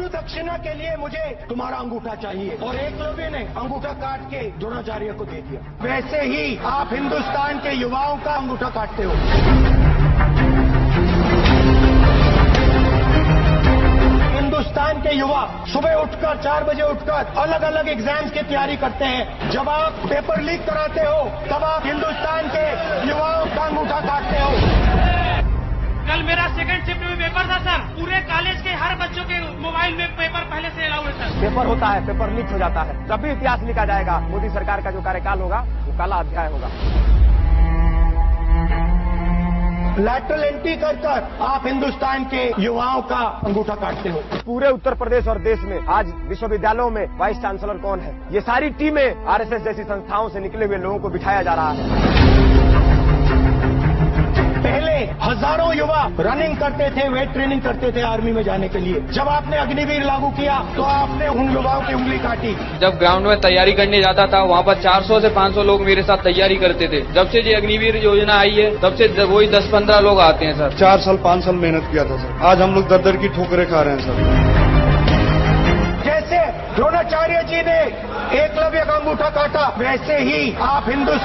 गुरु दक्षिणा के लिए मुझे तुम्हारा अंगूठा चाहिए, और एकलव्य ने अंगूठा काट के द्रोणाचार्य को दे दिया। वैसे ही आप हिंदुस्तान के युवाओं का अंगूठा काटते हो। हिंदुस्तान के युवा सुबह उठकर 4 बजे उठकर अलग अलग एग्जाम्स की तैयारी करते हैं। जब आप पेपर लीक कराते हो तब आप हिंदुस्तान के युवाओं का अंगूठा काटते हो। कल मेरा सेकंड शिफ्ट में पेपर था सर, पूरे कॉलेज के हर बच्चों के मोबाइल में पेपर पहले से अलाउ है सर। पेपर होता है, पेपर लीक हो जाता है, जब भी इतिहास लिखा जाएगा मोदी सरकार का जो कार्यकाल होगा वो काला अध्याय होगा। लैटरल एंट्री कर आप हिंदुस्तान के युवाओं का अंगूठा काटते हो। पूरे उत्तर प्रदेश और देश में आज विश्वविद्यालयों में वाइस चांसलर कौन है? ये सारी टीमें आरएसएस जैसी संस्थाओं से निकले हुए लोगों को बिठाया जा रहा है। पहले हजारों युवा रनिंग करते थे, वेट ट्रेनिंग करते थे आर्मी में जाने के लिए। जब आपने अग्निवीर लागू किया तो आपने उन युवाओं की उंगली काटी। जब ग्राउंड में तैयारी करने जाता था वहाँ पर 400 से 500 लोग मेरे साथ तैयारी करते थे। जब से ये अग्निवीर योजना आई है तब से वही 10-15 लोग आते हैं सर। 4 साल 5 साल मेहनत किया था सर, आज हम लोग दर की ठोकरें खा रहे हैं सर। जैसे द्रोणाचार्य जी ने एकलव्य का अंगूठा काटा, वैसे ही आप हिंदुस्तान